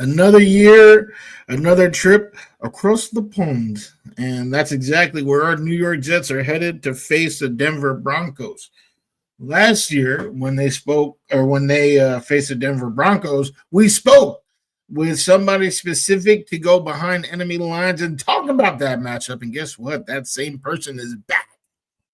Another year, another trip across the pond. And that's exactly where our New York Jets are headed to face the Denver Broncos. Last year, when they faced the Denver Broncos, we spoke with somebody specific to go behind enemy lines and talk about that matchup. And guess what? That same person is back.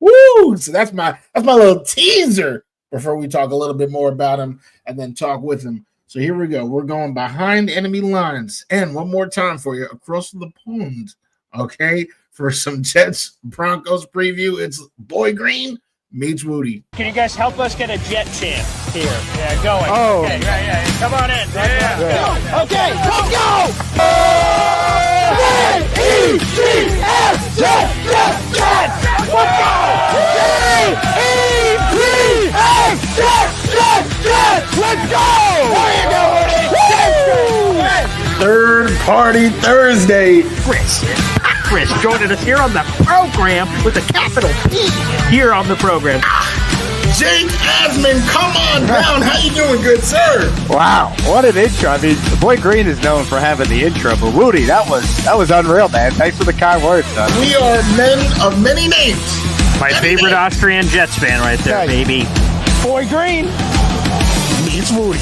Woo! So that's my little teaser before we talk a little bit more about him and then talk with him. So here we go. We're going behind enemy lines. And one more time for you, across the pond. Okay, for some Jets Broncos preview, it's Boy Green meets Wudi. Can you guys help us get a Jet chant here? Yeah, going. Oh. Okay, yeah. Come on in. Yeah. Okay, let's go! J-E-T-S, Jets! Let's go! J-E-T-S, Jets! Let's go! There you go, Third Party Thursday. Chris joining us here on the program with a capital P here on the program. Jake Asman, come on down. How you doing, good sir? Wow, what an intro. I mean, Boy Green is known for having the intro, but Wudi, that was unreal, man. Thanks for the kind words, son. We are men of many names. My favorite Austrian Jets fan right there, Yeah. baby. Boy Green Meets Wudi.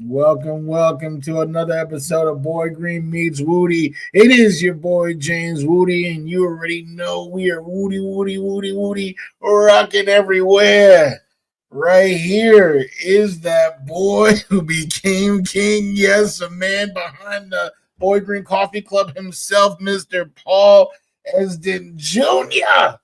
Welcome to another episode of Boy Green Meets Wudi. It is your boy James Wudi, and you already know we are Wudi, rocking everywhere. Right here is that boy who became king. Yes, a man behind the Boy Green Coffee Club himself, Mr. Paul Esden Jr.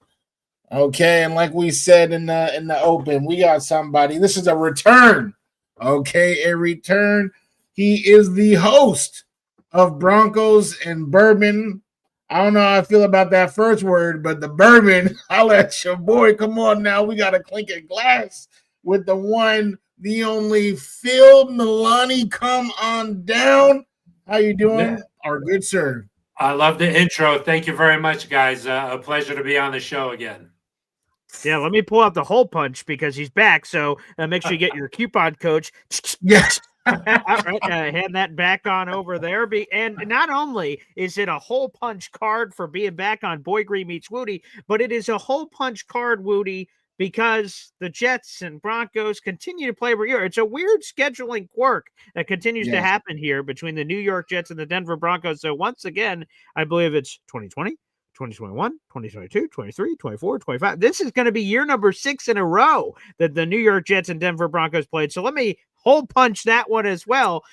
Okay, and like we said in the open, we got somebody. This is a return. Okay, a return. He is the host of Broncos and Bourbon. I don't know how I feel about that first word, but the bourbon, I'll let your boy. Come on now. We got to clink a glass with the one, the only Phil Milani. Come on down. How you doing? Our good sir. I love the intro. Thank you very much, guys. A pleasure to be on the show again. Yeah, let me pull out the hole punch because he's back. So make sure you get your coupon coach. Yes. Hand that back on over there. And not only is it a hole punch card for being back on Boy Green Meets Wudi, but it is a hole punch card, Wudi, because the Jets and Broncos continue to play every year. It's a weird scheduling quirk that continues to happen here between the New York Jets and the Denver Broncos. So once again, I believe it's 2020. 2021, 2022, 23, 24, 25. This is going to be year number 6 in a row that the New York Jets and Denver Broncos played. So let me hole punch that one as well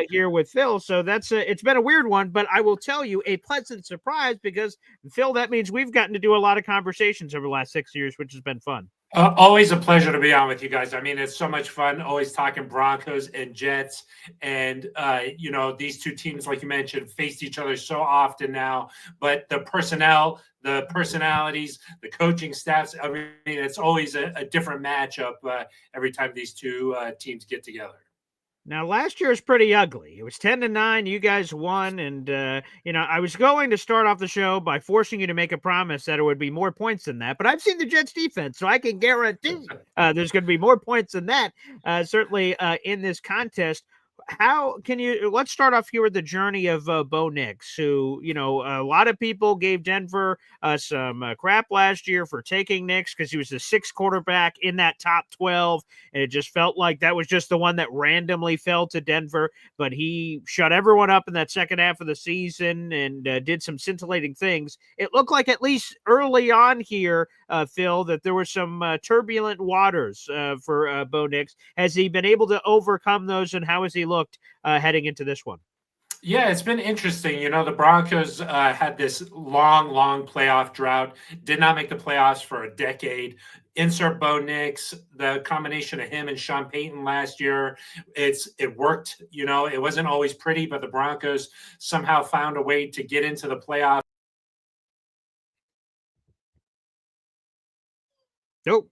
here with Phil. So it's been a weird one, but I will tell you a pleasant surprise because, Phil, that means we've gotten to do a lot of conversations over the last 6 years, which has been fun. Always a pleasure to be on with you guys. I mean, it's so much fun always talking Broncos and Jets. And, these two teams, like you mentioned, faced each other so often now. But the personnel, the personalities, the coaching staffs, everything, it's always a different matchup every time these two teams get together. Now, last year was pretty ugly. It was 10-9. You guys won. And, I was going to start off the show by forcing you to make a promise that it would be more points than that. But I've seen the Jets defense, so I can guarantee there's going to be more points than that, certainly in this contest. Let's start off here with the journey of Bo Nix, who, a lot of people gave Denver some crap last year for taking Nix because he was the 6th quarterback in that top 12. And it just felt like that was just the one that randomly fell to Denver. But he shut everyone up in that second half of the season and did some scintillating things. It looked like at least early on here, Phil, that there were some turbulent waters for Bo Nix. Has he been able to overcome those, and how has he looked heading into this one? Yeah, it's been interesting. The Broncos had this long playoff drought, did not make the playoffs for a decade. Insert Bo Nix, the combination of him and Sean Payton last year, it worked. It wasn't always pretty, but the Broncos somehow found a way to get into the playoffs. Nope.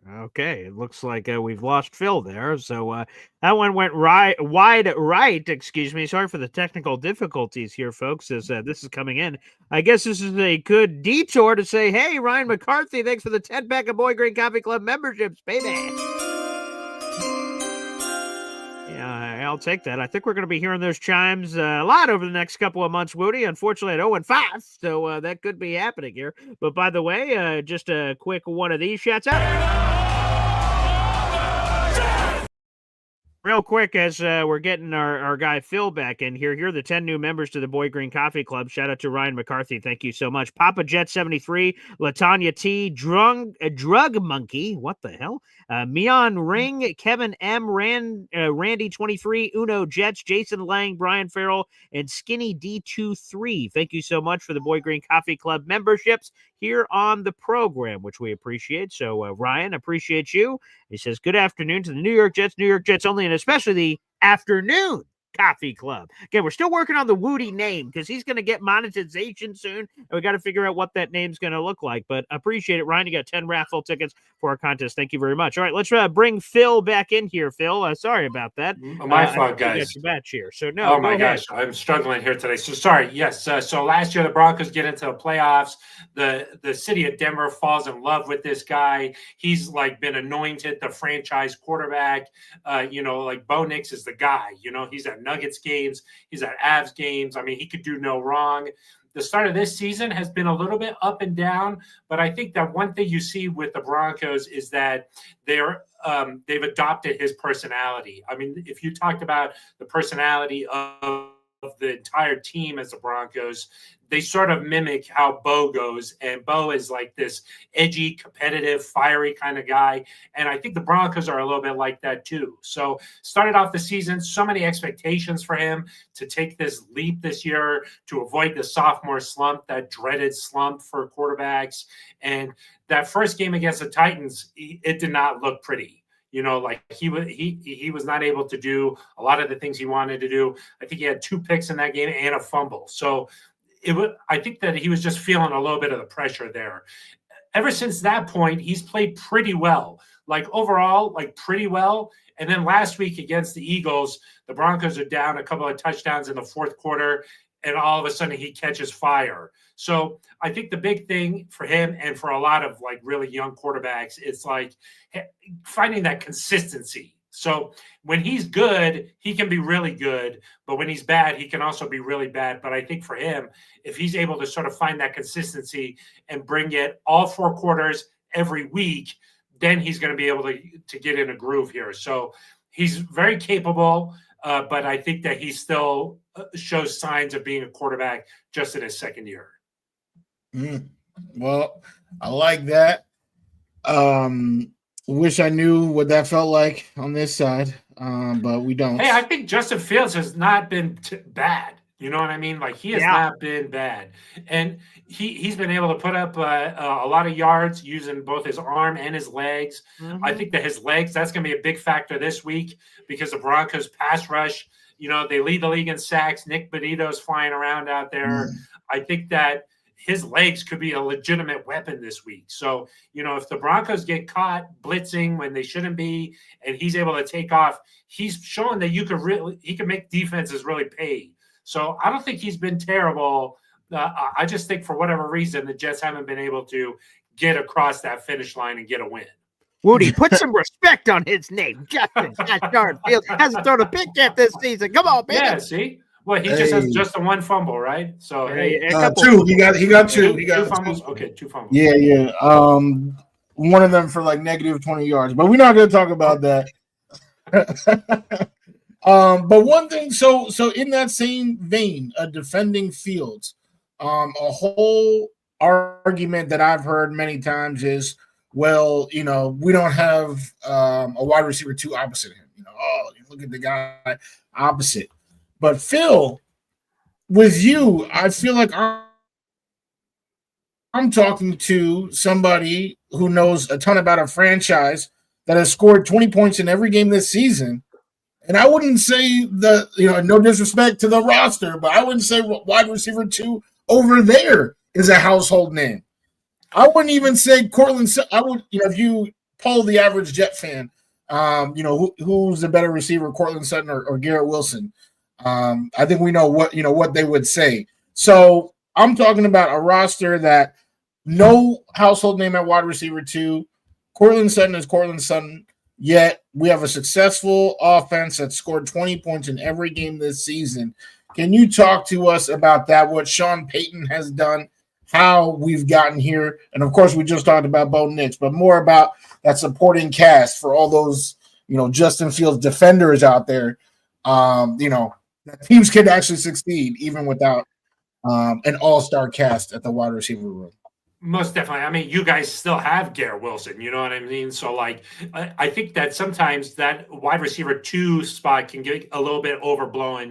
Okay, it looks like we've lost Phil there. So that one went wide right. Excuse me. Sorry for the technical difficulties here, folks. As this is coming in, I guess this is a good detour to say, "Hey, Ryan McCarthy, thanks for the 10-pack of Boy Green Coffee Club memberships, baby." Yeah, I'll take that. I think we're going to be hearing those chimes a lot over the next couple of months, Woody. Unfortunately, at 0-5, so that could be happening here. But by the way, just a quick one of these shouts out. Real quick, as we're getting our guy Phil back in here. Here are the 10 new members to the Boy Green Coffee Club. Shout out to Ryan McCarthy. Thank you so much. Papa Jet 73, Latanya T, Drug Monkey. What the hell? Mion Ring, Kevin M, Randy 23, Uno Jets, Jason Lang, Brian Farrell, and Skinny D23. Thank you so much for the Boy Green Coffee Club memberships here on the program, which we appreciate. So, Ryan, appreciate you. He says, good afternoon to the New York Jets only, and especially the afternoon Coffee Club. Again, we're still working on the Wudi name because he's going to get monetization soon, and we got to figure out what that name's going to look like. But appreciate it, Ryan. You got 10 raffle tickets for our contest. Thank you very much. All right, let's bring Phil back in here. Phil, sorry about that. My fault, guys. Your batch here. So no. Oh my gosh, I'm struggling here today. So sorry. Yes. So last year the Broncos get into the playoffs. The city of Denver falls in love with this guy. He's like been anointed the franchise quarterback. Like Bo Nix is the guy. He's at Nuggets games. He's at Avs games. I mean, he could do no wrong. The start of this season has been a little bit up and down, but I think that one thing you see with the Broncos is that they've adopted his personality. I mean, if you talked about the personality of the entire team as the Broncos, they sort of mimic how Bo goes, and Bo is like this edgy, competitive, fiery kind of guy, and I think the Broncos are a little bit like that too. So started off the season, so many expectations for him to take this leap this year, to avoid the sophomore slump, that dreaded slump for quarterbacks, and that first game against the Titans, it did not look pretty. Like he was not able to do a lot of the things he wanted to do. I think he had 2 picks in that game and a fumble. So I think that he was just feeling a little bit of the pressure there. Ever since that point, he's played pretty well. Like overall, like pretty well. And then last week against the Eagles, the Broncos are down a couple of touchdowns in the fourth quarter, and all of a sudden he catches fire. So I think the big thing for him and for a lot of like really young quarterbacks, it's like finding that consistency. So when he's good, he can be really good, but when he's bad, he can also be really bad. But I think for him, if he's able to sort of find that consistency and bring it all 4 quarters every week, then he's going to be able to get in a groove here. So he's very capable, but I think that he still shows signs of being a quarterback just in his second year. Well, I like that. Wish I knew what that felt like on this side, but we don't. Hey, I think Justin Fields has not been bad. You know what I mean? Like he has not been bad, and he's been able to put up a lot of yards using both his arm and his legs. Mm-hmm. I think that his legs, that's going to be a big factor this week because the Broncos pass rush. They lead the league in sacks. Nick Bonito's flying around out there. I think that his legs could be a legitimate weapon this week. So, if the Broncos get caught blitzing when they shouldn't be, and he's able to take off, he's showing that he can make defenses really pay. So I don't think he's been terrible. I just think for whatever reason, the Jets haven't been able to get across that finish line and get a win. Woody, put some respect on his name. Justin Fields hasn't thrown a pick yet this season. Come on, baby. Yeah, see? Well, he just has just the 1 fumble, right? So 2. He got 2. He got 2 fumbles. Okay, 2 fumbles. Yeah. One of them for like negative 20 yards, but we're not going to talk about that. But one thing, so in that same vein, defending Fields, a whole argument that I've heard many times is, well, we don't have a wide receiver 2 opposite him. Look at the guy opposite. But Phil, with you, I feel like I'm talking to somebody who knows a ton about a franchise that has scored 20 points in every game this season. And I wouldn't say no disrespect to the roster, but I wouldn't say wide receiver 2 over there is a household name. I wouldn't even say Cortland. I would, if you poll the average Jet fan. Who's the better receiver, Cortland Sutton or Garrett Wilson? I think we know what they would say. So I'm talking about a roster that no household name at wide receiver 2. Cortland Sutton is Cortland Sutton. Yet we have a successful offense that scored 20 points in every game this season. Can you talk to us about that? What Sean Payton has done, how we've gotten here, and of course we just talked about Bo Nix, but more about that supporting cast for all those Justin Fields defenders out there. That teams can actually succeed even without an all-star cast at the wide receiver room. Most definitely. I mean, you guys still have Garrett Wilson, you know what I mean? So, like, I think that sometimes that wide receiver 2 spot can get a little bit overblown,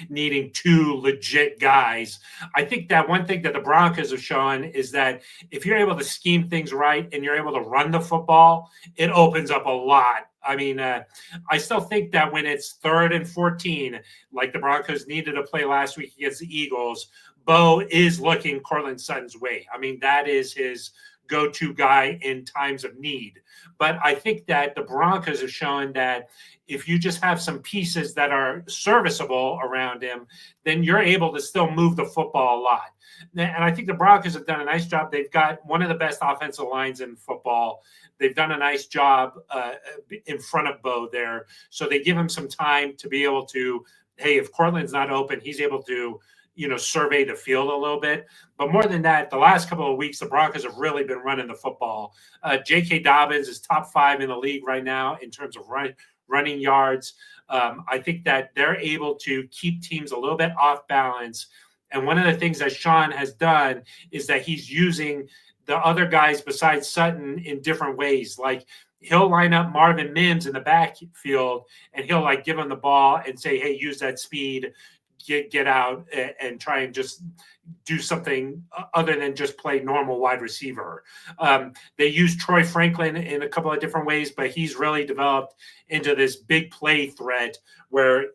needing 2 legit guys. I think that one thing that the Broncos have shown is that if you're able to scheme things right and you're able to run the football, it opens up a lot. I mean, I still think that when it's 3rd and 14, like the Broncos needed to play last week against the Eagles, Bo is looking Cortland Sutton's way. I mean, that is his go-to guy in times of need. But I think that the Broncos have shown that if you just have some pieces that are serviceable around him, then you're able to still move the football a lot. And I think the Broncos have done a nice job. They've got one of the best offensive lines in football. They've done a nice job in front of Bo there. So they give him some time to be able to, hey, if Cortland's not open, he's able to survey the field a little bit. But more than that, the last couple of weeks, the Broncos have really been running the football. J.K. Dobbins is top 5 in the league right now in terms of running yards. I think that they're able to keep teams a little bit off balance. And one of the things that Sean has done is that he's using the other guys besides Sutton in different ways. Like, he'll line up Marvin Mims in the backfield, and he'll give him the ball and say, hey, use that speed, get out and try and just do something other than just play normal wide receiver. They use Troy Franklin in a couple of different ways, but he's really developed into this big play threat where,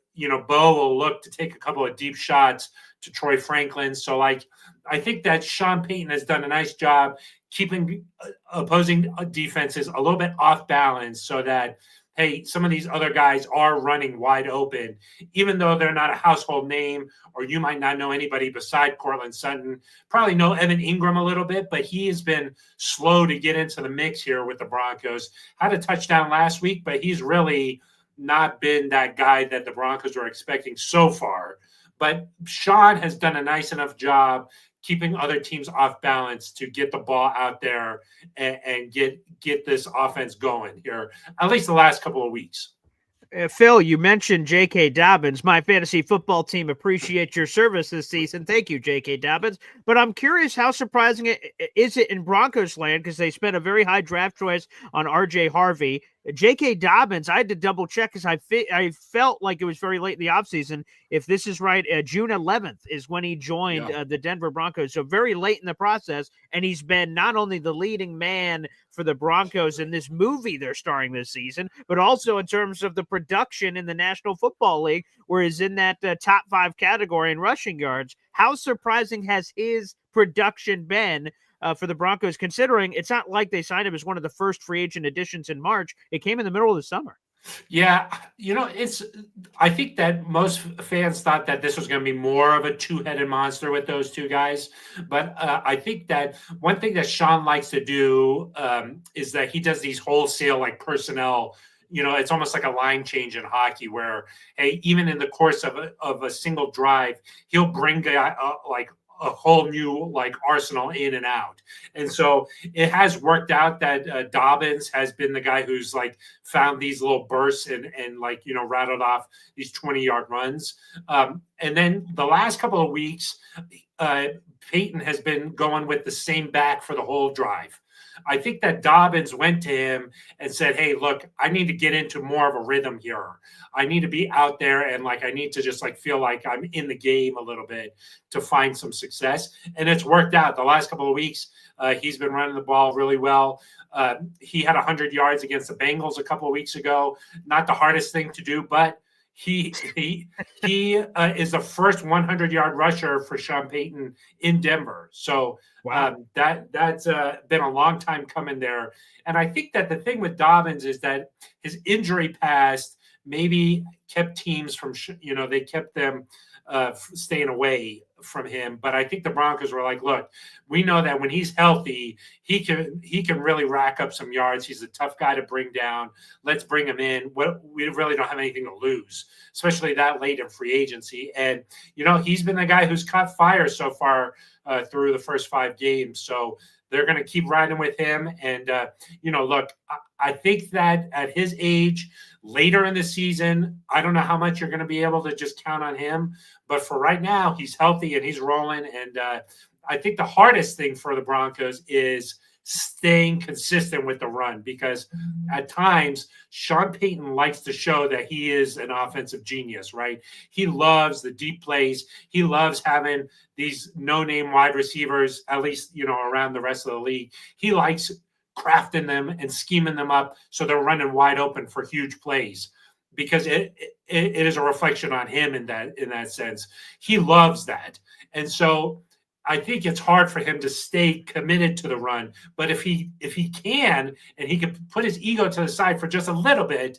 Bo will look to take a couple of deep shots to Troy Franklin. So, I think that Sean Payton has done a nice job keeping opposing defenses a little bit off balance so that, hey, some of these other guys are running wide open, even though they're not a household name, or you might not know anybody beside Cortland Sutton. Probably know Evan Ingram a little bit, but he has been slow to get into the mix here with the Broncos. Had a touchdown last week, but he's really not been that guy that the Broncos were expecting so far. But Sean has done a nice enough job keeping other teams off balance to get the ball out there and get this offense going here, at least the last couple of weeks. Phil, you mentioned J.K. Dobbins. My fantasy football team appreciates your service this season. Thank you, J.K. Dobbins. But I'm curious how surprising is it in Broncos land, because they spent a very high draft choice on R.J. Harvey. J.K. Dobbins, I had to double check because I felt like it was very late in the offseason. If this is right, June 11th is when he joined the Denver Broncos. So very late in the process. And he's been not only the leading man for the Broncos in this movie they're starring this season, but also in terms of the production in the National Football League, where he's in that top 5 category in rushing yards. How surprising has his production been for the Broncos, considering it's not like they signed him as one of the first free agent additions in March? It came in the middle of the summer. Yeah, I think that most fans thought that this was going to be more of a two-headed monster with those two guys. But I think that one thing that Sean likes to do is that he does these wholesale personnel. It's almost like a line change in hockey where, hey, even in the course of a single drive, he'll bring a whole new arsenal in and out. And so it has worked out that Dobbins has been the guy who's found these little bursts and rattled off these 20-yard runs. And then the last couple of weeks, Peyton has been going with the same back for the whole drive. I think that Dobbins went to him and said, hey, look, I need to get into more of a rhythm here. I need to be out there and I need to just feel like I'm in the game a little bit to find some success. And it's worked out. The last couple of weeks, he's been running the ball really well. He had 100 yards against the Bengals a couple of weeks ago. Not the hardest thing to do, but he is the first 100-yard rusher for Sean Payton in Denver. So Wow. That's been a long time coming there. And I think that the thing with Dobbins is that his injury past maybe kept teams from, they kept them staying away from him. But I think the Broncos were like, look, we know that when he's healthy, he can really rack up some yards. He's a tough guy to bring down. Let's bring him in. We really don't have anything to lose, especially that late in free agency. And, he's been the guy who's caught fire so far through the first 5 games. So they're going to keep riding with him. And, look, I think that at his age, later in the season, I don't know how much you're going to be able to just count on him. But for right now, he's healthy and he's rolling. And I think the hardest thing for the Broncos is staying consistent with the run, because at times Sean Payton likes to show that he is an offensive genius, right? He loves the deep plays. He loves having these no-name wide receivers, at least, around the rest of the league. He likes crafting them and scheming them up so they're running wide open for huge plays, because it is a reflection on him in that sense. He loves that. And so I think it's hard for him to stay committed to the run. But if he can, and he can put his ego to the side for just a little bit,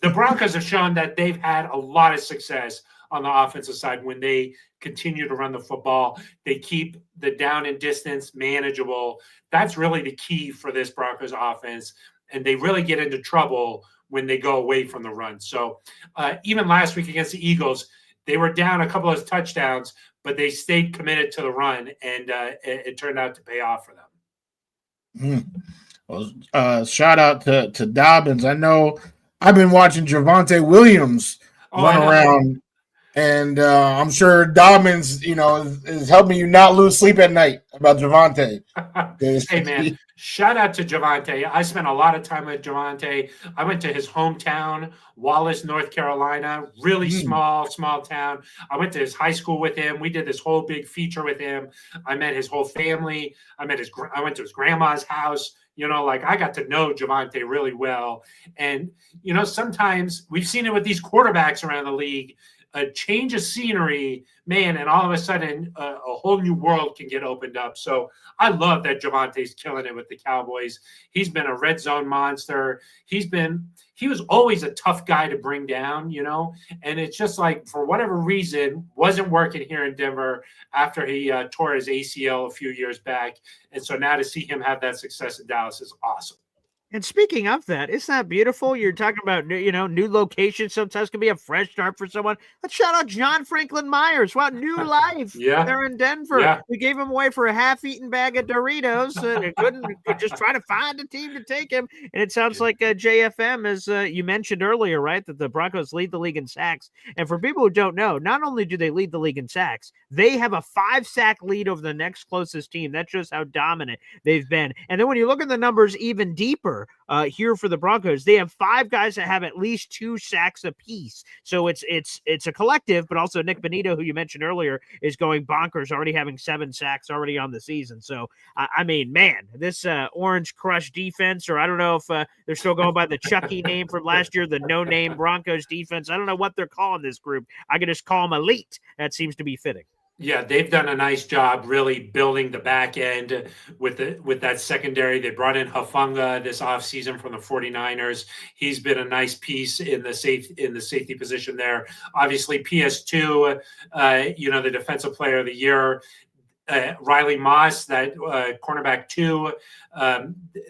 the Broncos have shown that they've had a lot of success on the offensive side when they continue to run the football. They keep the down and distance manageable. That's really the key for this Broncos offense. And they really get into trouble when they go away from the run. So even last week against the Eagles, they were down a couple of touchdowns, but they stayed committed to the run, and it turned out to pay off for them. Well, shout out to Dobbins. I know I've been watching Javonte Williams run around, and I'm sure Dobbins, is helping you not lose sleep at night about Javonte. Hey, man, shout out to Javonte. I spent a lot of time with Javonte. I went to his hometown, Wallace, North Carolina, really small town. I went to his high school with him. We did this whole big feature with him. I met his whole family. I went to his grandma's house. I got to know Javonte really well. And, sometimes we've seen it with these quarterbacks around the league. A change of scenery, man, and all of a sudden a whole new world can get opened up. So I love that Javonte's killing it with the Cowboys. He's been a red zone monster. He was always a tough guy to bring down, and it's just like, for whatever reason, wasn't working here in Denver after he tore his ACL a few years back. And so now to see him have that success in Dallas is awesome. And speaking of that, isn't that beautiful? You're talking about, new locations sometimes can be a fresh start for someone. Let's shout out John Franklin Myers. Wow, new life there in Denver. Yeah. We gave him away for a half-eaten bag of Doritos, and couldn't just try to find a team to take him. And it sounds like JFM, as you mentioned earlier, right, that the Broncos lead the league in sacks. And for people who don't know, not only do they lead the league in sacks, they have a 5-sack lead over the next closest team. That shows how dominant they've been. And then when you look at the numbers even deeper, here for the Broncos, they have 5 guys that have at least 2 sacks apiece. So it's a collective, but also Nick Bonito, who you mentioned earlier, is going bonkers, already having 7 sacks already on the season. So I mean, man, this Orange Crush defense, or I don't know if they're still going by the Chucky name from last year, the no-name Broncos defense. I don't know what they're calling this group. I could just call them elite. That seems to be fitting. Yeah, they've done a nice job really building the back end with that secondary. They brought in Hufanga this offseason from the 49ers. He's been a nice piece in the safety position there. Obviously, PS2, the defensive player of the year, Riley Moss, that cornerback 2.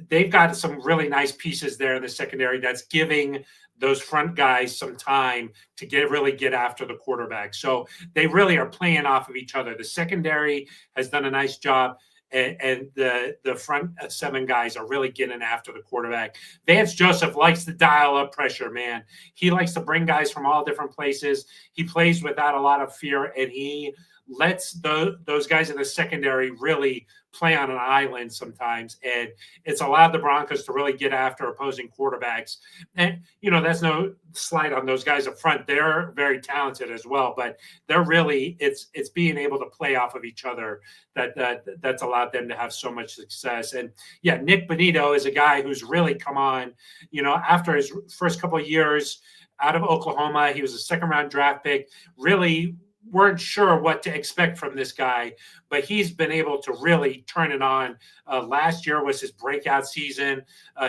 They've got some really nice pieces there in the secondary that's giving those front guys some time to really get after the quarterback. So they really are playing off of each other. The secondary has done a nice job, and the front 7 guys are really getting after the quarterback. Vance Joseph likes to dial up pressure, man. He likes to bring guys from all different places. He plays without a lot of fear, and he lets those guys in the secondary really play on an island sometimes. And it's allowed the Broncos to really get after opposing quarterbacks. And, that's no slight on those guys up front. They're very talented as well, but they're really, it's being able to play off of each other that's allowed them to have so much success. And yeah, Nick Bonito is a guy who's really come on, after his first couple of years out of Oklahoma. He was a second-round draft pick. Really weren't sure what to expect from this guy, but he's been able to really turn it on. Last year was his breakout season.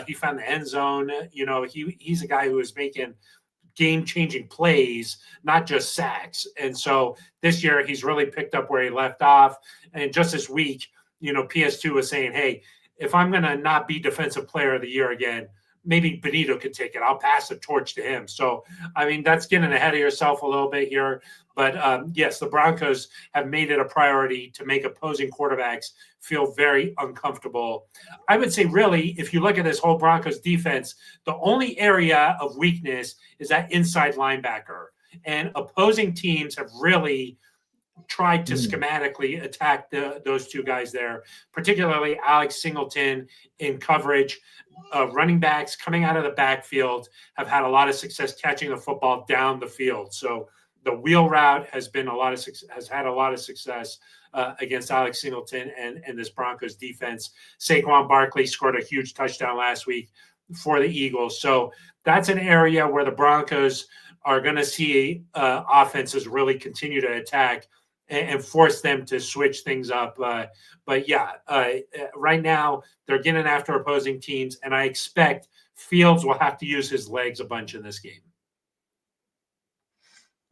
He found the end zone. He's a guy who is making game-changing plays, not just sacks. And so this year he's really picked up where he left off. And just this week, PS2 was saying, hey, if I'm going to not be Defensive Player of the Year again, maybe Benito could take it. I'll pass the torch to him. So, that's getting ahead of yourself a little bit here. But, yes, the Broncos have made it a priority to make opposing quarterbacks feel very uncomfortable. I would say, really, if you look at this whole Broncos defense, the only area of weakness is that inside linebacker. And opposing teams have really tried to schematically attack those two guys there, particularly Alex Singleton in coverage. Running backs coming out of the backfield have had a lot of success catching the football down the field. So the wheel route has had a lot of success against Alex Singleton and this Broncos defense. Saquon Barkley scored a huge touchdown last week for the Eagles. So that's an area where the Broncos are going to see offenses really continue to attack and force them to switch things up. But right now they're getting after opposing teams, and I expect Fields will have to use his legs a bunch in this game.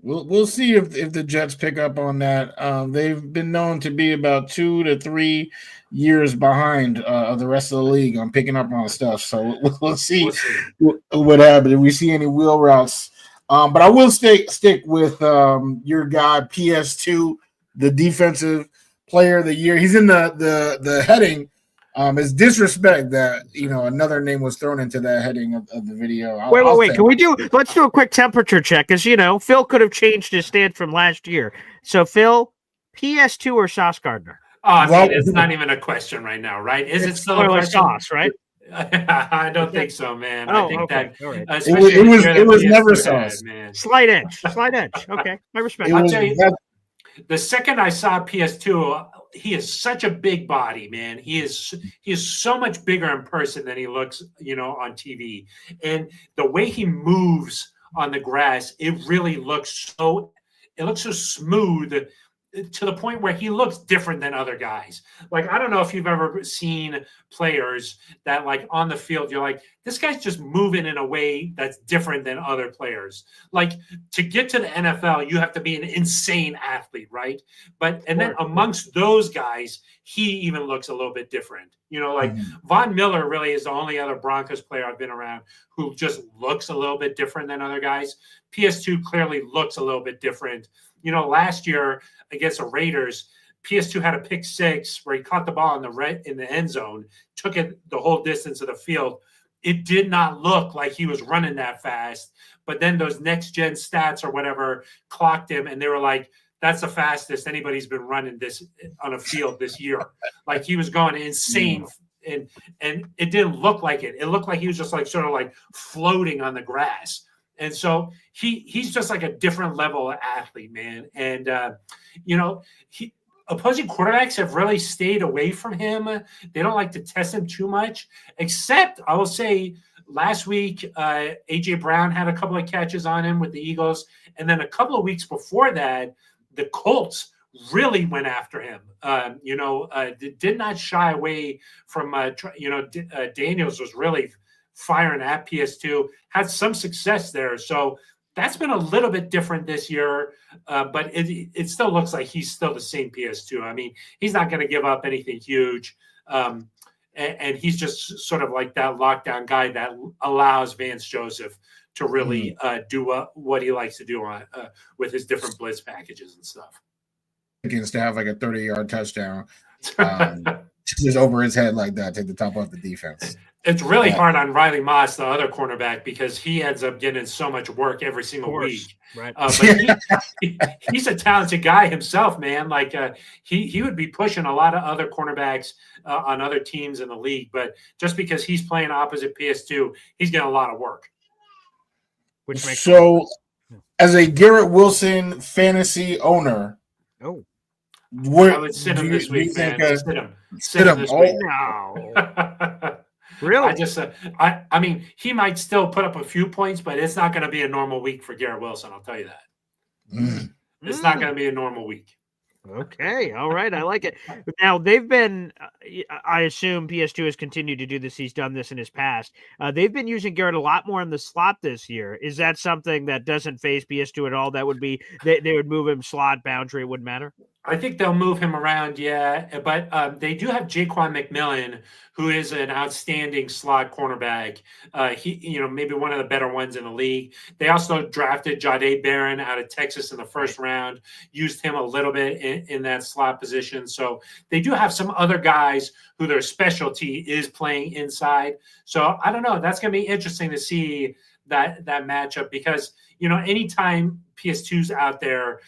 We'll see if the Jets pick up on that. They've been known to be about 2 to 3 years behind of the rest of the league on picking up on stuff. So we'll see what happens. If we see any wheel routes. But I will stick with your guy, PS2, the Defensive Player of the Year. He's in the heading. It's disrespect that another name was thrown into that heading of the video. Wait. Let's do a quick temperature check, because Phil could have changed his stand from last year. So Phil, PS2 or Sauce Gardner? It's not even a question right now, right? Is it still a question? Sauce, right? I don't think so, man. Oh, I think okay. that Right. It was never Sauce, man. Slight edge. Okay, I respect. I'll tell you, the second I saw PS2, he is such a big body, man. He is so much bigger in person than he looks, on TV. And the way he moves on the grass, it really looks so smooth, to the point where he looks different than other guys. Like, I don't know if you've ever seen players that, like, on the field, you're like, this guy's just moving in a way that's different than other players. Like, to get to the NFL, you have to be an insane athlete, right? And then amongst those guys, he even looks a little bit different. Von Miller really is the only other Broncos player I've been around who just looks a little bit different than other guys. PS2 clearly looks a little bit different. Last year against the Raiders, PS2 had a pick six where he caught the ball in the end zone, took it the whole distance of the field. It did not look like he was running that fast. But then those next gen stats or whatever clocked him, and they were like, that's the fastest anybody's been running this on a field this year. Like, he was going insane. And it didn't look like it. It looked like he was just like sort of like floating on the grass. And so he's just like a different level of athlete, man. And, opposing quarterbacks have really stayed away from him. They don't like to test him too much, except I will say last week, A.J. Brown had a couple of catches on him with the Eagles. And then a couple of weeks before that, the Colts really went after him. Did not shy away from, Daniels was really firing at PS2, had some success there. So that's been a little bit different this year, but it still looks like he's still the same PS2. I mean, he's not going to give up anything huge. And he's just sort of like that lockdown guy that allows Vance Joseph to really do what he likes to do with his different blitz packages and stuff. To have like a 30-yard touchdown. just over his head like that, take the top off the defense. It's really hard on Riley Moss, the other cornerback, because he ends up getting so much work every single week. Right. But he's a talented guy himself, man. Like he would be pushing a lot of other cornerbacks on other teams in the league. But just because he's playing opposite PS2, he's getting a lot of work. Which makes so, as a Garrett Wilson fantasy owner, I would sit him this week, man. Sit him this week. No. Really? I mean, he might still put up a few points, but it's not going to be a normal week for Garrett Wilson. I'll tell you that. It's not going to be a normal week. Okay. All right. I like it. Now, they've been, I assume PS2 has continued to do this. He's done this in his past. They've been using Garrett a lot more in the slot this year. Is that something that doesn't phase PS2 at all? That would be, they would move him slot, boundary, it wouldn't matter? I think they'll move him around, yeah. But they do have Jaquan McMillan, who is an outstanding slot cornerback. He, maybe one of the better ones in the league. They also drafted Jahdae Barron out of Texas in the first round, used him a little bit in that slot position. So they do have some other guys who their specialty is playing inside. So I don't know. That's going to be interesting to see that matchup because, anytime PS2's out there,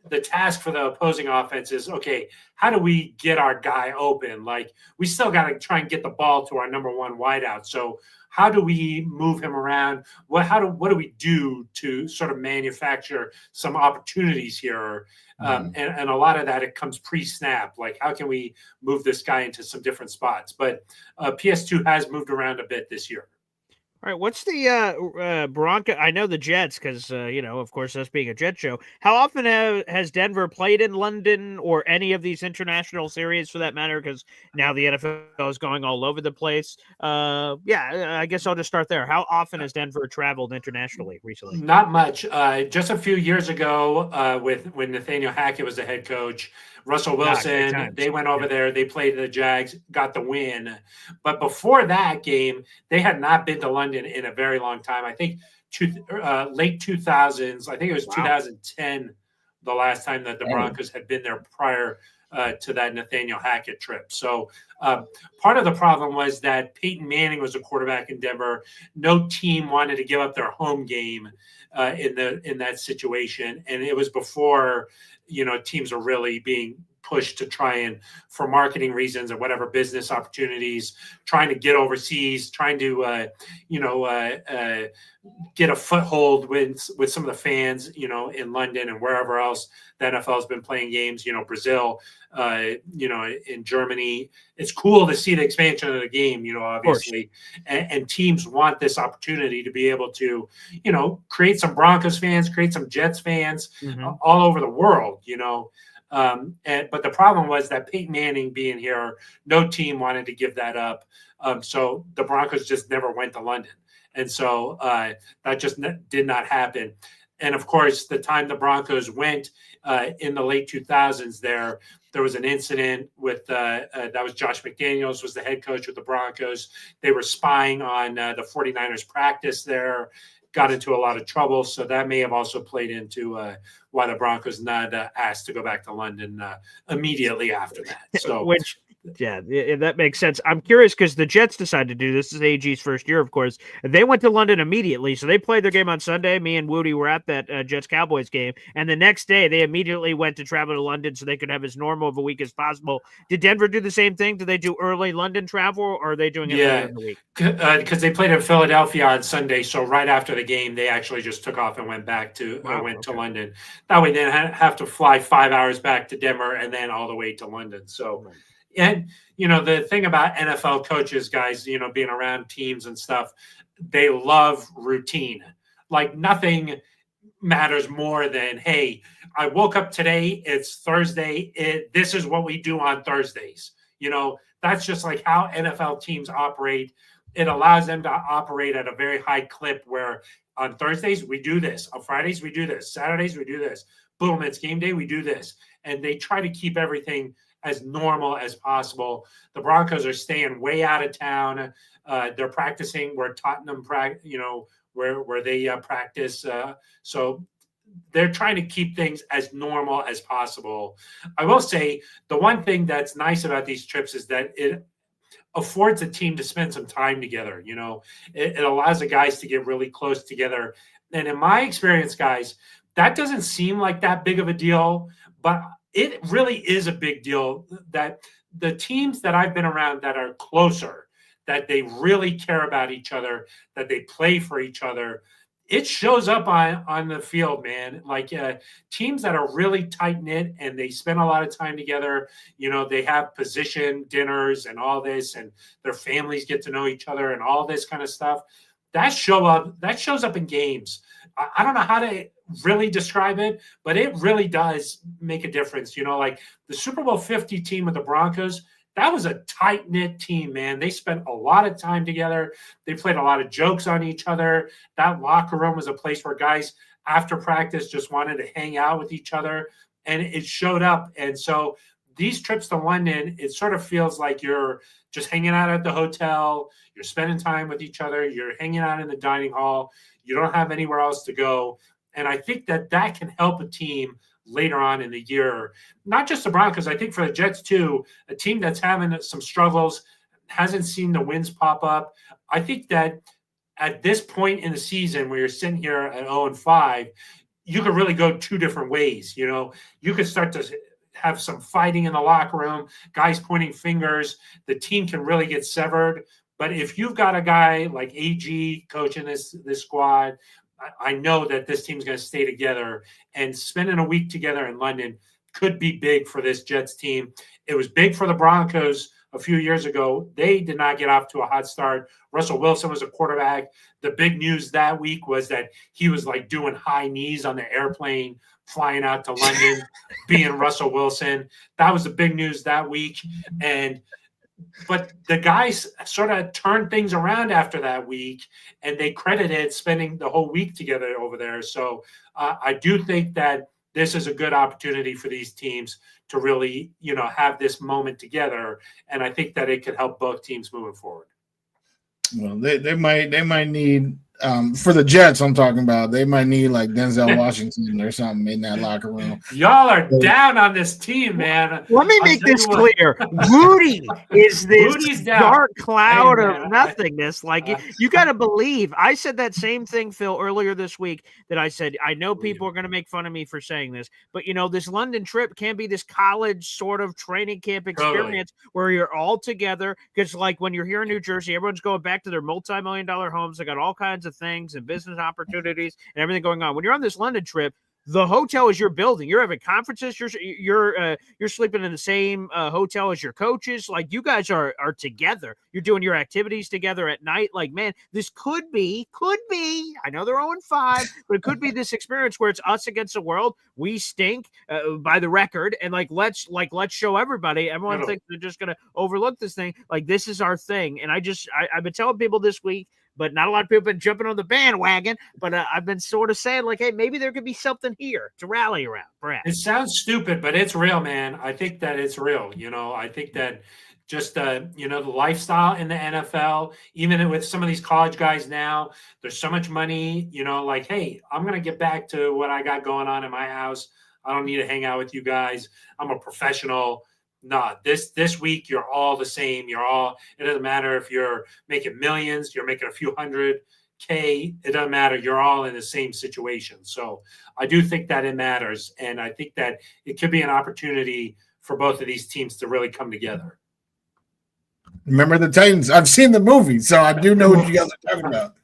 the task for the opposing offense is, okay, how do we get our guy open? Like, we still got to try and get the ball to our number one wideout. So how do we move him around? What do we do to sort of manufacture some opportunities here? And a lot of that, it comes pre-snap. Like, how can we move this guy into some different spots? But PS2 has moved around a bit this year. All right, what's the Bronco? I know the Jets because, of course, us being a Jet show. How often has Denver played in London or any of these international series for that matter? Because now the NFL is going all over the place. I guess I'll just start there. How often has Denver traveled internationally recently? Not much. Just a few years ago when Nathaniel Hackett was the head coach, Russell Wilson, they went over there. They played the Jags, got the win. But before that game, they had not been to London in a very long time. I think late 2000s. I think it was 2010 the last time that the Broncos had been there prior to that Nathaniel Hackett trip. So part of the problem was that Peyton Manning was a quarterback in Denver. No team wanted to give up their home game in that situation. And it was before teams are really being pushed to try and, for marketing reasons or whatever, business opportunities, trying to get overseas, trying to, get a foothold with some of the fans, in London and wherever else the NFL has been playing games, Brazil, in Germany. It's cool to see the expansion of the game, obviously, and teams want this opportunity to be able to, create some Broncos fans, create some Jets fans all over the world, but the problem was that Peyton Manning being here, no team wanted to give that up. So the Broncos just never went to London. And so that just did not happen. And of course, the time the Broncos went in the late 2000s, there was an incident with that was Josh McDaniels was the head coach with the Broncos. They were spying on the 49ers practice there, got into a lot of trouble. So that may have also played into why the Broncos not asked to go back to London immediately after that. So that makes sense. I'm curious because the Jets decided to do this. This is AG's first year, of course. They went to London immediately. So they played their game on Sunday. Me and Wudi were at that Jets-Cowboys game. And the next day, they immediately went to travel to London so they could have as normal of a week as possible. Did Denver do the same thing? Did they do early London travel, or are they doing it later in the week? Because they played in Philadelphia on Sunday. So right after the game, they actually just took off and went back to to London. That way, they didn't have to fly 5 hours back to Denver and then all the way to London. So. And, the thing about NFL coaches, guys, being around teams and stuff, they love routine. Like nothing matters more than, hey, I woke up today, it's Thursday, this is what we do on Thursdays. That's just like how NFL teams operate. It allows them to operate at a very high clip where on Thursdays, we do this. On Fridays, we do this. Saturdays, we do this. Boom, it's game day, we do this. And they try to keep everything as normal as possible. The Broncos are staying way out of town. They're practicing where Tottenham, where they practice. So they're trying to keep things as normal as possible. I will say the one thing that's nice about these trips is that it affords a team to spend some time together. It allows the guys to get really close together. And in my experience, guys, that doesn't seem like that big of a deal, but it really is a big deal that the teams that I've been around that are closer, that they really care about each other, that they play for each other, it shows up on the field, man. Like teams that are really tight knit and they spend a lot of time together. They have position dinners and all this, and their families get to know each other and all this kind of stuff. That shows up in games. I don't know how to really describe it, but it really does make a difference. Like the Super Bowl 50 team with the Broncos. That was a tight-knit team, man. They spent a lot of time together. They played a lot of jokes on each other. That locker room was a place where guys, after practice, just wanted to hang out with each other, and it showed up. And so these trips to London, it sort of feels like you're just hanging out at the hotel. You're spending time with each other. You're hanging out in the dining hall. You don't have anywhere else to go. And I think that can help a team later on in the year, not just the Broncos. I think for the Jets too, a team that's having some struggles, hasn't seen the wins pop up. I think that at this point in the season where you're sitting here at 0-5, you could really go two different ways. You could start to have some fighting in the locker room, guys pointing fingers. The team can really get severed. But if you've got a guy like AG coaching this squad, I know that this team's going to stay together, and spending a week together in London could be big for this Jets team. It was big for the Broncos a few years ago. They did not get off to a hot start. Russell Wilson was a quarterback. The big news that week was that he was like doing high knees on the airplane flying out to London, being Russell Wilson. That was the big news that week. But the guys sort of turned things around after that week, and they credited spending the whole week together over there. So I do think that this is a good opportunity for these teams to really, have this moment together. And I think that it could help both teams moving forward. Well, they might need for the Jets. I'm talking about. They might need like Denzel Washington or something in that locker room. Y'all are down on this team, man. Let me make this clear. Wudi is this dark cloud of nothingness. You got to believe. I said that same thing, Phil, earlier this week. That I said I know people are going to make fun of me for saying this, but this London trip can be this college sort of training camp experience where you're all together. Because like when you're here in New Jersey, everyone's going back to their multi-million-dollar homes. They got all kinds of things and business opportunities and everything going on. When you're on this London trip, the hotel is your building. You're having conferences. You're sleeping in the same hotel as your coaches. Like you guys are together. You're doing your activities together at night. Like, man, this could be. I know they're 0-5, but it could be this experience where it's us against the world. We stink by the record, and let's show everybody. Everyone thinks they're just gonna overlook this thing. Like this is our thing. And I've been telling people this week. But not a lot of people have been jumping on the bandwagon. But I've bbeen sort of saying, hey, maybe there could be something here to rally around, perhaps. It sounds stupid, but it's real, man. I think that it's real. I think that just, the lifestyle in the NFL, even with some of these college guys now, there's so much money, hey, I'm going to get back to what I got going on in my house. I don't need to hang out with you guys. I'm a professional. No, this week you're all the same. It doesn't matter if you're making millions, you're making a few $100K. It doesn't matter. You're all in the same situation. So I do think that it matters. And I think that it could be an opportunity for both of these teams to really come together. Remember the Titans? I've seen the movie, so I do know what you guys are talking about.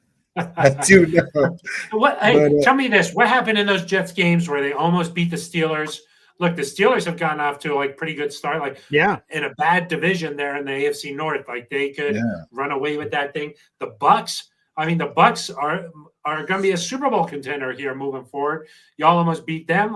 I do know. Tell me this. What happened in those Jets games where they almost beat the Steelers? Look, the Steelers have gotten off to a pretty good start. In a bad division there in the AFC North, they could run away with that thing. The Bucs are going to be a Super Bowl contender here moving forward. Y'all almost beat them.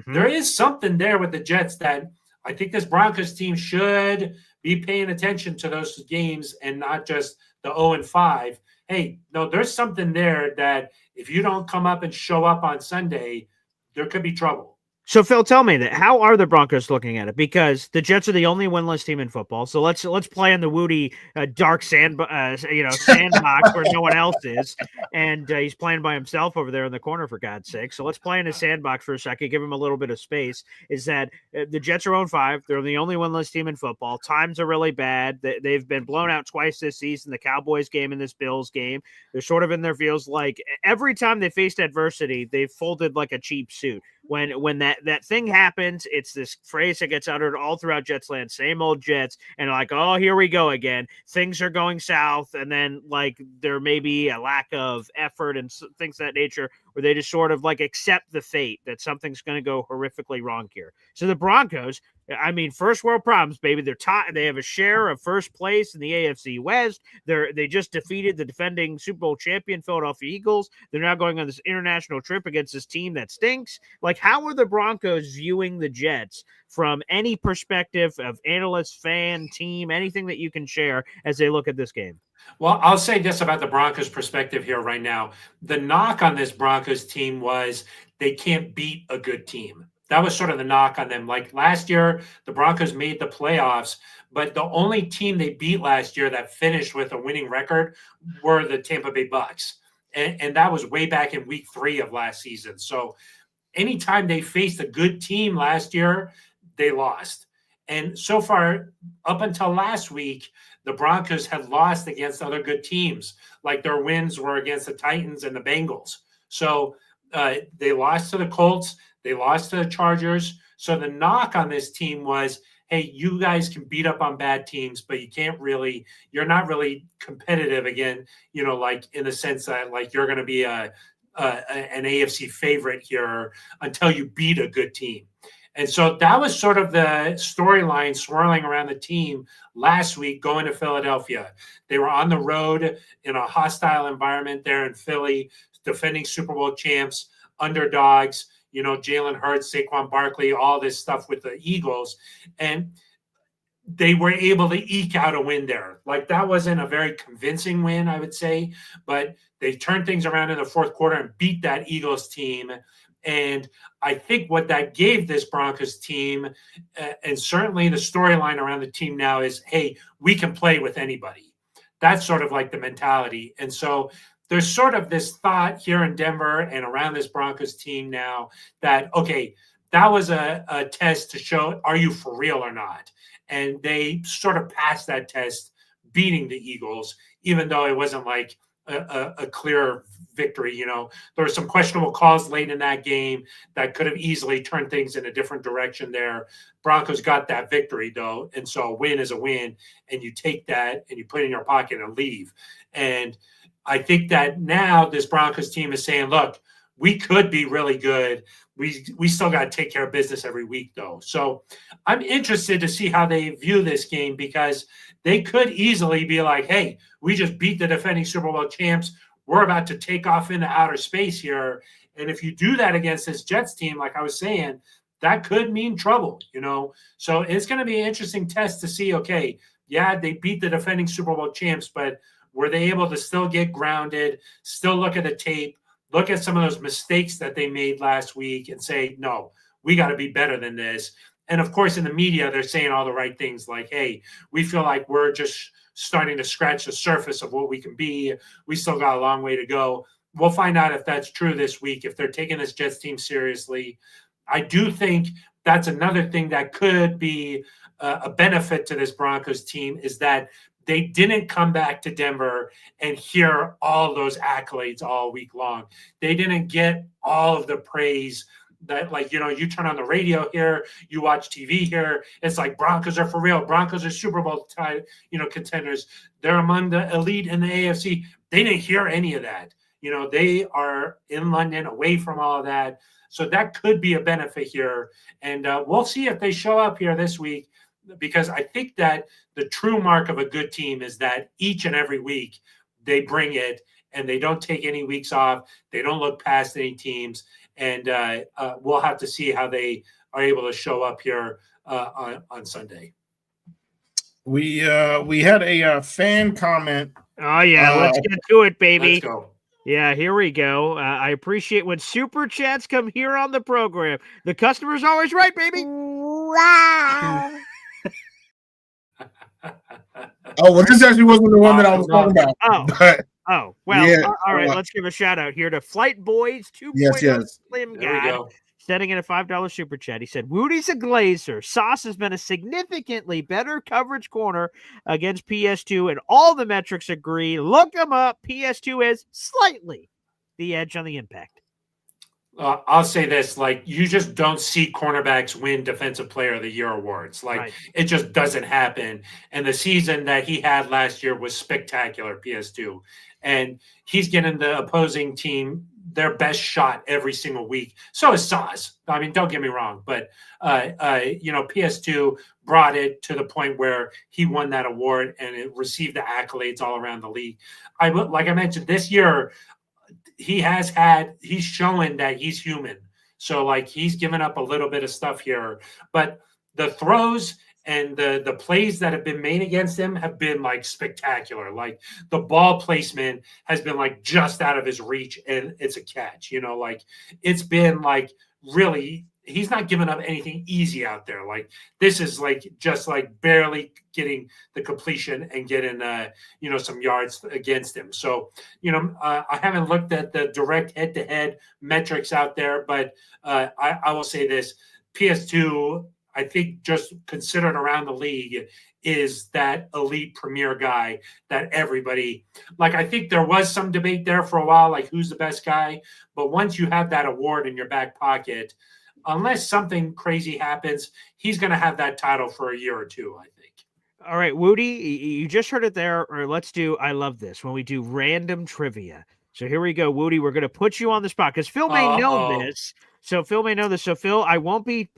There is something there with the Jets that I think this Broncos team should be paying attention to those games and not just the 0-5. Hey, no, there's something there that if you don't come up and show up on Sunday, there could be trouble. So Phil, tell me that how are the Broncos looking at it? Because the Jets are the only winless team in football. So let's play in the Wudi dark sandbox where no one else is, and he's playing by himself over there in the corner for God's sake. So let's play in a sandbox for a second, give him a little bit of space. Is that the Jets are 0-5? They're the only winless team in football. Times are really bad. They've been blown out twice this season. The Cowboys game and this Bills game. They're sort of in their feels like every time they faced adversity, they've folded like a cheap suit. When that thing happens, it's this phrase that gets uttered all throughout Jets land, same old Jets, and like, oh, here we go again. Things are going south, and then like there may be a lack of effort and things of that nature, where they just sort of like accept the fate that something's going to go horrifically wrong here. So the Broncos, I mean, first world problems, baby. They're they have a share of first place in the AFC West. They just defeated the defending Super Bowl champion Philadelphia Eagles. They're now going on this international trip against this team that stinks. Like, how are the Broncos viewing the Jets from any perspective of analyst, fan, team, anything that you can share as they look at this game? Well, I'll say this about the Broncos perspective here right now. The knock on this Broncos team was they can't beat a good team. That was sort of the knock on them. Like last year, the Broncos made the playoffs, but the only team they beat last year that finished with a winning record were the Tampa Bay Bucks. And that was way back in week 3 of last season. So anytime they faced a good team last year, they lost. And so far, up until last week, the Broncos had lost against other good teams. Like their wins were against the Titans and the Bengals. So they lost to the Colts. They lost to the Chargers. So the knock on this team was, hey, you guys can beat up on bad teams, but you're not really competitive again, like in the sense that like you're going to be an AFC favorite here until you beat a good team. And so that was sort of the storyline swirling around the team last week going to Philadelphia. They were on the road in a hostile environment there in Philly, defending Super Bowl champs, underdogs, Jalen Hurts, Saquon Barkley, all this stuff with the Eagles. And they were able to eke out a win there. Like that wasn't a very convincing win, I would say, but they turned things around in the fourth quarter and beat that Eagles team. And I think what that gave this Broncos team, and certainly the storyline around the team now is, hey, we can play with anybody. That's sort of like the mentality. And so there's sort of this thought here in Denver and around this Broncos team now that, okay, that was a test to show, are you for real or not? And they sort of passed that test, beating the Eagles, even though it wasn't like a clear victory. There were some questionable calls late in that game that could have easily turned things in a different direction there. Broncos got that victory, though. And so a win is a win, and you take that and you put it in your pocket and leave. And I think that now this Broncos team is saying, look, we could be really good. We still got to take care of business every week, though. So I'm interested to see how they view this game, because they could easily be like, hey, we just beat the defending Super Bowl champs. We're about to take off into outer space here. And if you do that against this Jets team, like I was saying, that could mean trouble, So it's going to be an interesting test to see, okay, yeah, they beat the defending Super Bowl champs, but were they able to still get grounded, still look at the tape, look at some of those mistakes that they made last week and say, no, we got to be better than this. And of course, in the media, they're saying all the right things like, hey, we feel like we're just starting to scratch the surface of what we can be. We still got a long way to go. We'll find out if that's true this week, if they're taking this Jets team seriously. I do think that's another thing that could be a benefit to this Broncos team, is that they didn't come back to Denver and hear all those accolades all week long. They didn't get all of the praise that, like, you turn on the radio here, you watch TV here, it's like Broncos are for real. Broncos are Super Bowl contenders. They're among the elite in the AFC. They didn't hear any of that. They are in London, away from all of that. So that could be a benefit here. And we'll see if they show up here this week, because I think that the true mark of a good team is that each and every week they bring it and they don't take any weeks off. They don't look past any teams. And we'll have to see how they are able to show up here on Sunday. We had a fan comment. Oh, yeah. Let's get to it, baby. Let's go. Yeah, here we go. I appreciate when super chats come here on the program. The customer's always right, baby. Wow. Oh, well, this actually wasn't the one that I was talking about. Oh. But Oh, well, yeah, all right. Let's give a shout out here to Flight Boys 2.0 yes. Slim There we God. go. Sending in a $5 super chat. He said, Woody's a glazer. Sauce has been a significantly better coverage corner against PS2, and all the metrics agree. Look him up. PS2 has slightly the edge on the impact. I'll say this, like, you just don't see cornerbacks win Defensive Player of the Year awards. Like, Right. It just doesn't happen. And the season that he had last year was spectacular, PS2. And he's getting the opposing team their best shot every single week. So is Sauce. I mean, don't get me wrong, but PS2 brought it to the point where he won that award and it received the accolades all around the league. Like I mentioned, this year he's showing that he's human. So like he's given up a little bit of stuff here, but the throws and the plays that have been made against him have been like spectacular. Like the ball placement has been like just out of his reach and it's a catch, like it's been like really, he's not giving up anything easy out there. Like this is like just like barely getting the completion and getting some yards against him. So I haven't looked at the direct head-to-head metrics out there, but I will say this: PS2, I think, just considered around the league, is that elite premier guy that everybody like. I think there was some debate there for a while, like who's the best guy. But once you have that award in your back pocket, unless something crazy happens, he's going to have that title for a year or two, I think. All right, Woody, you just heard it there. Or let's do, I love this, when we do random trivia. So here we go, Woody. We're going to put you on the spot because Phil may know this. So Phil may know this. So Phil, I won't be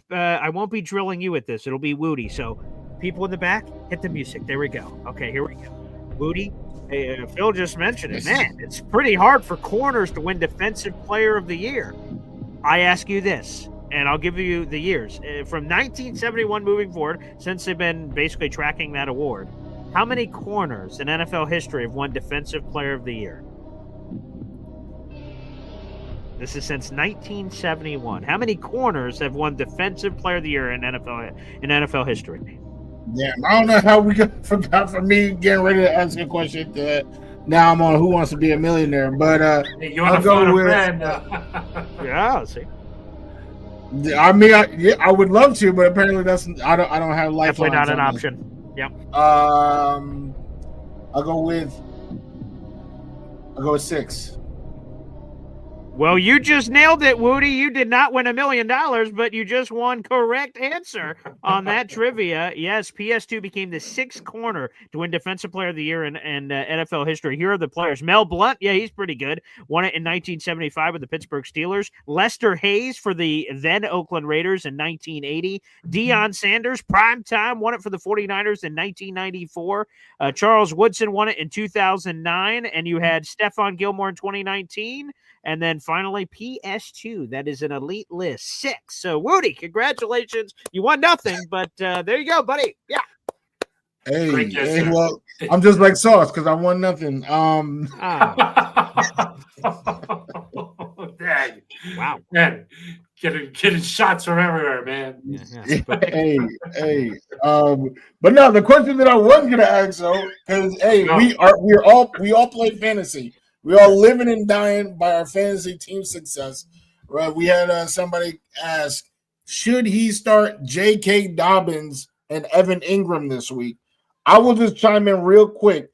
drilling you at this. It'll be Woody. So people in the back, hit the music. There we go. Okay, here we go. Woody, Phil just mentioned it. Man, it's pretty hard for corners to win Defensive Player of the Year. I ask you this, and I'll give you the years. From 1971 moving forward, since they've been basically tracking that award, how many corners in NFL history have won Defensive Player of the Year? This is since 1971. How many corners have won Defensive Player of the Year in NFL history? Yeah, I don't know how we got from me getting ready to ask a question to now I'm on Who Wants to Be a Millionaire. But I'll go with yeah, see. I mean, I would love to, but apparently I don't have life. Definitely not an option. Yep. I'll go with 6. Well, you just nailed it, Woody. You did not win $1 million, but you just won correct answer on that trivia. Yes, PS2 became the 6th corner to win Defensive Player of the Year in NFL history. Here are the players. Mel Blount, yeah, he's pretty good. Won it in 1975 with the Pittsburgh Steelers. Lester Hayes for the then Oakland Raiders in 1980. Deion Sanders, prime time, won it for the 49ers in 1994. Charles Woodson won it in 2009. And you had Stephon Gilmore in 2019. And then finally, PS2. That is an elite list. 6. So, Woody, congratulations. You won nothing, but there you go, buddy. Yeah. Hey, well, I'm just like Sauce because I won nothing. Dang. Wow. Man, getting shots from everywhere, man. Yeah. Hey. But no, the question that I was gonna ask though, because we all play fantasy. We all living and dying by our fantasy team success. Right? We had somebody ask, should he start J.K. Dobbins and Evan Ingram this week? I will just chime in real quick.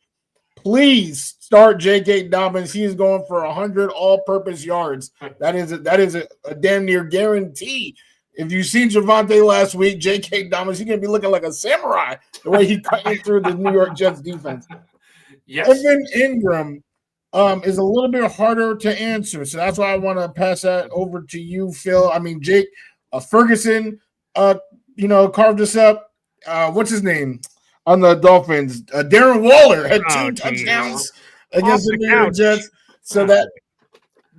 Please start J.K. Dobbins. He is going for 100 all-purpose yards. That is a damn near guarantee. If you seen Javonte last week, J.K. Dobbins, he's going to be looking like a samurai the way he cut through the New York Jets defense. Yes. Evan Ingram is a little bit harder to answer. So that's why I want to pass that over to you, Phil. I mean, Jake Ferguson, carved us up. What's his name on the Dolphins? Darren Waller had 2 touchdowns against the New York Jets. So that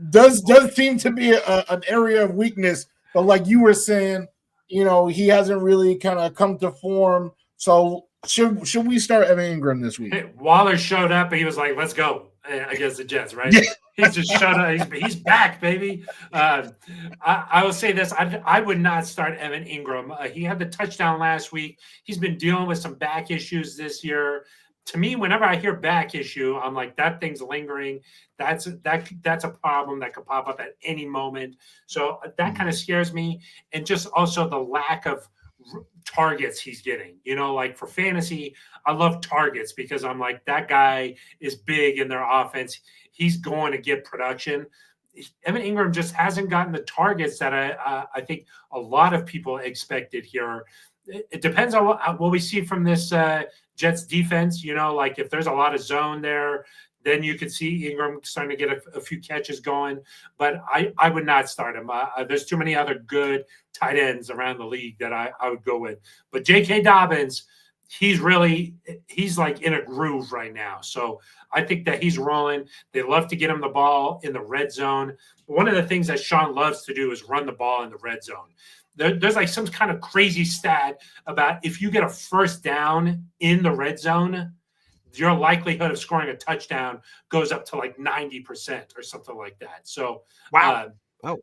does seem to be an area of weakness. But like you were saying, he hasn't really kind of come to form. So Should we start Evan Ingram this week? Waller showed up and he was like, "Let's go against the Jets." Right? He's just showed up. He's back, baby. I will say this: I would not start Evan Ingram. He had the touchdown last week. He's been dealing with some back issues this year. To me, whenever I hear back issue, I'm like, that thing's lingering. That's a problem that could pop up at any moment. So that kind of scares me, and just also the lack of targets he's getting. Like for fantasy, I love targets because I'm like, that guy is big in their offense. He's going to get production. Evan Ingram just hasn't gotten the targets that I think a lot of people expected here. It depends on what we see from this Jets defense. Like if there's a lot of zone there, then you could see Ingram starting to get a few catches going. But I would not start him. There's too many other good tight ends around the league that I would go with. But J.K. Dobbins, he's like in a groove right now. So I think that he's rolling. They love to get him the ball in the red zone. One of the things that Sean loves to do is run the ball in the red zone. There's like some kind of crazy stat about if you get a first down in the red zone, your likelihood of scoring a touchdown goes up to like 90% or something like that. So, wow.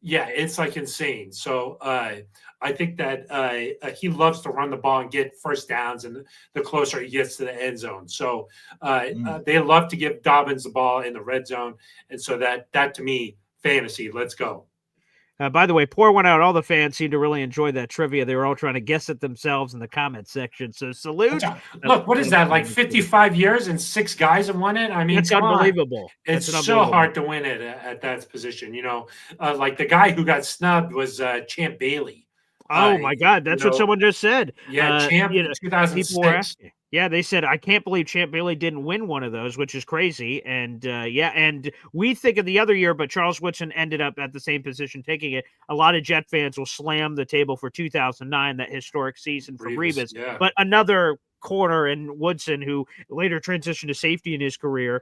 Yeah, it's like insane. So I think that he loves to run the ball and get first downs, and the closer he gets to the end zone. So they love to give Dobbins the ball in the red zone. And so that to me, fantasy, let's go. By the way, pour one out. All the fans seem to really enjoy that trivia. They were all trying to guess it themselves in the comment section. So salute. Look, what is that? Like 55 years and 6 guys have won it? I mean, it's unbelievable. It's so hard to win it at that position. Like the guy who got snubbed was Champ Bailey. Oh my God, that's what someone just said. Yeah, Champ 2006. People were asking. Yeah, they said, I can't believe Champ Bailey didn't win one of those, which is crazy. And and we think of the other year, but Charles Woodson ended up at the same position taking it. A lot of Jet fans will slam the table for 2009, that historic season for Revis. Yeah. But another corner in Woodson, who later transitioned to safety in his career,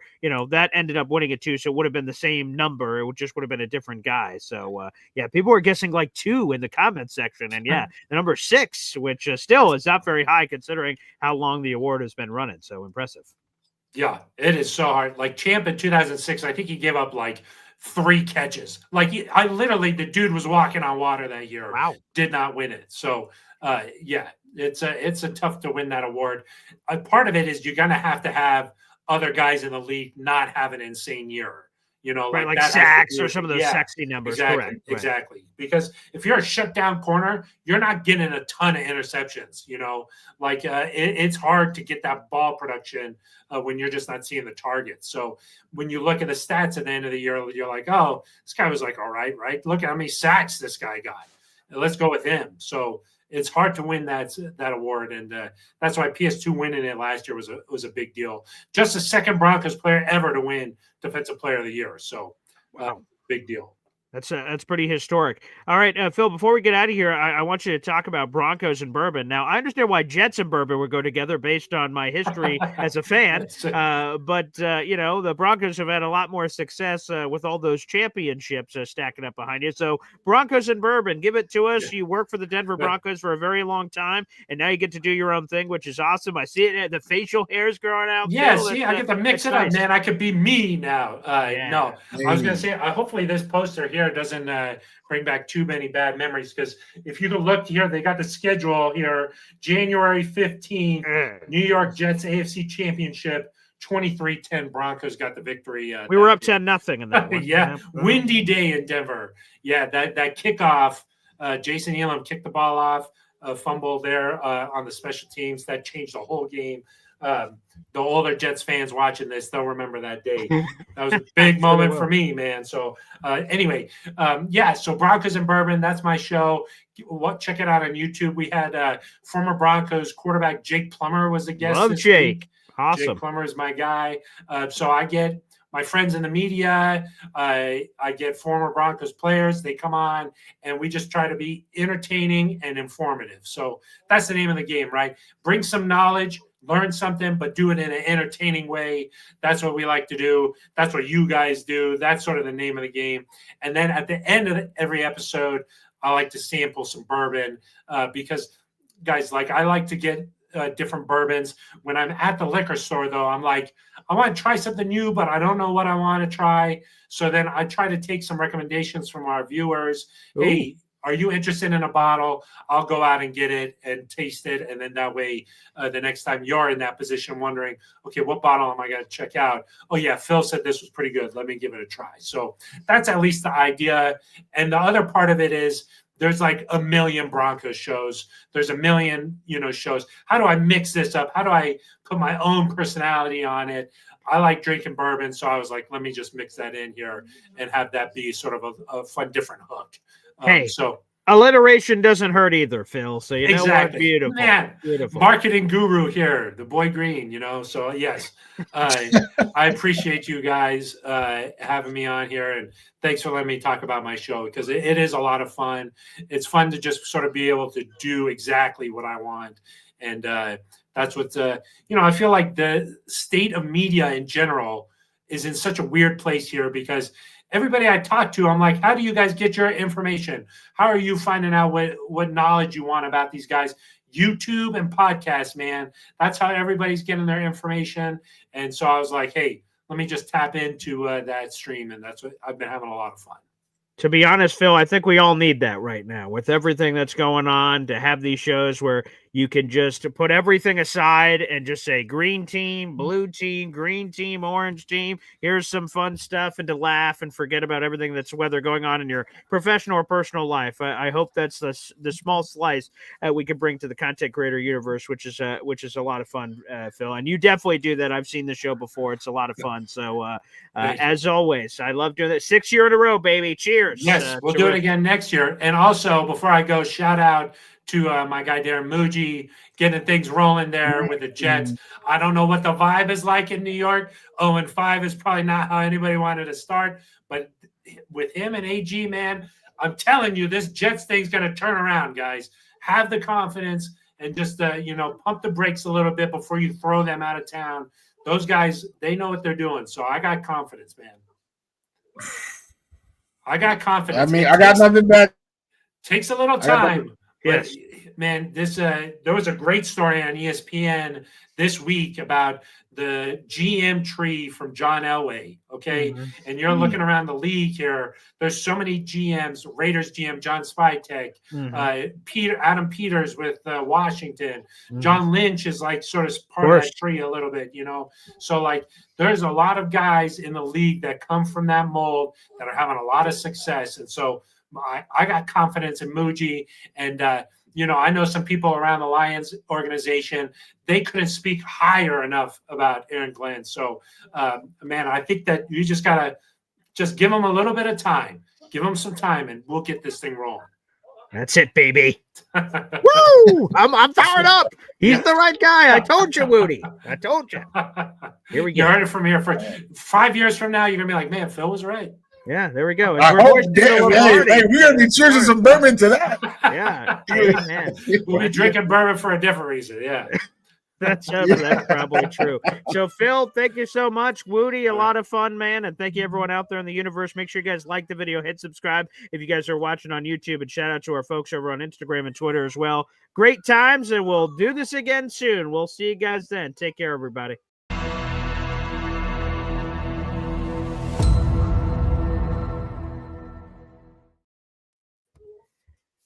that ended up winning it too. So it would have been the same number. It just would have been a different guy. So people were guessing like 2 in the comment section, and the number 6, which still is not very high considering how long the award has been running. So impressive. Yeah, it is so hard. Like Champ in 2006, I think he gave up like 3 catches. Like the dude was walking on water that year. Wow. Did not win it. So it's a tough to win that award. Part of it is you're going to have other guys in the league not have an insane year. Right, like sacks or some of those sexy numbers. Exactly, correct. Exactly. Right. Because if you're a shutdown corner, you're not getting a ton of interceptions. It's hard to get that ball production when you're just not seeing the targets. So when you look at the stats at the end of the year, you're like, oh, this guy was like, all right. Look at how many sacks this guy got. Let's go with him. So it's hard to win that award, and that's why PS2 winning it last year was a big deal. Just the second Broncos player ever to win Defensive Player of the Year. So, big deal. That's pretty historic. All right, Phil, before we get out of here, I want you to talk about Broncos and bourbon. Now, I understand why Jets and bourbon would go together based on my history as a fan. But the Broncos have had a lot more success with all those championships stacking up behind you. So Broncos and bourbon, give it to us. You work for the Denver Broncos for a very long time, and now you get to do your own thing, which is awesome. I see it. The facial hairs growing out. Yeah, I get to mix it up, man. I could be me now. No, I was going to say, hopefully this poster here doesn't bring back too many bad memories, because if you look here, they got the schedule here. January 15th, New York Jets AFC Championship, 23-10 Broncos got the victory. We were up 10-0 in that one. Yeah, windy day in Denver. Yeah, that kickoff, Jason Elam kicked the ball off, fumble there on the special teams. That changed the whole game. The older Jets fans watching this, they'll remember that day. That was a big moment for me, man. So anyway, so Broncos and Bourbon, that's my show. Check it out on YouTube. We had former Broncos quarterback Jake Plummer was the guest. Love Jake. Week. Awesome. Jake Plummer is my guy. So I get my friends in the media. I get former Broncos players. They come on, and we just try to be entertaining and informative. So that's the name of the game, right? Bring some knowledge, learn something, but do it in an entertaining way. That's what we like to do. That's what you guys do. That's sort of the name of the game. And then at the end of every episode, I like to sample some bourbon because, guys, I like to get different bourbons. When I'm at the liquor store, though, I'm like, I want to try something new, but I don't know what I want to try. So then I try to take some recommendations from our viewers. Ooh. Hey, are you interested in a bottle? I'll go out and get it and taste it. And then that way, the next time you're in that position wondering, okay, what bottle am I going to check out? Oh, yeah, Phil said this was pretty good. Let me give it a try. So that's at least the idea. And the other part of it is there's like a million Broncos shows. There's a million, shows. How do I mix this up? How do I put my own personality on it? I like drinking bourbon. So I was like, let me just mix that in here and have that be sort of a fun, different hook. Hey, so alliteration doesn't hurt either, Phil. So you know what? Beautiful. Man, beautiful. Marketing guru here, the boy green, So yes, I appreciate you guys having me on here, and thanks for letting me talk about my show because it is a lot of fun. It's fun to just sort of be able to do exactly what I want, and that's what I feel like the state of media in general is in such a weird place here because everybody I talk to, I'm like, how do you guys get your information? How are you finding out what knowledge you want about these guys? YouTube and podcasts, man. That's how everybody's getting their information. And so I was like, hey, let me just tap into that stream. And that's what I've been having a lot of fun. To be honest, Phil, I think we all need that right now with everything that's going on to have these shows where you can just put everything aside and just say green team, blue team, green team, orange team. Here's some fun stuff and to laugh and forget about everything that's whether going on in your professional or personal life. I hope that's the small slice we can bring to the content creator universe, which is a lot of fun, Phil. And you definitely do that. I've seen the show before. It's a lot of fun. So as always, I love doing that. 6 year in a row, baby. Cheers. Yes, we'll do it again next year. And also, before I go, shout out to my guy Darren Muji, getting things rolling there with the Jets. I don't know what the vibe is like in New York. 0-5 is probably not how anybody wanted to start. But with him and AG, man, I'm telling you, this Jets thing's going to turn around, guys. Have the confidence and just, pump the brakes a little bit before you throw them out of town. Those guys, they know what they're doing. So I got confidence, man. I got confidence. I mean, I got nothing back. Takes a little time. Yes. But, man, there was a great story on ESPN this week about the GM tree from John Elway, okay? Mm-hmm. And you're looking around the league here. There's so many GMs, Raiders GM, John Spytek, Adam Peters with Washington. John Lynch is like sort of part of that tree a little bit, So, like, there's a lot of guys in the league that come from that mold that are having a lot of success. And so I got confidence in Muji. And, I know some people around the Lions organization, they couldn't speak higher enough about Aaron Glenn. So, man, I think that you just got to just give him a little bit of time. Give him some time, and we'll get this thing rolling. That's it, baby. Woo! I'm fired up. He's the right guy. I told you, Wudi. I told you. Here we go. You heard it from here. For 5 years from now, you're going to be like, man, Phil was right. Yeah, there we go. I hope, we're going to be cheering some bourbon to that. Yeah. Amen. We'll be drinking bourbon for a different reason. Yeah. That's probably true. So, Phil, thank you so much. Wudi, a lot of fun, man. And thank you, everyone out there in the universe. Make sure you guys like the video, hit subscribe if you guys are watching on YouTube. And shout out to our folks over on Instagram and Twitter as well. Great times, and we'll do this again soon. We'll see you guys then. Take care, everybody.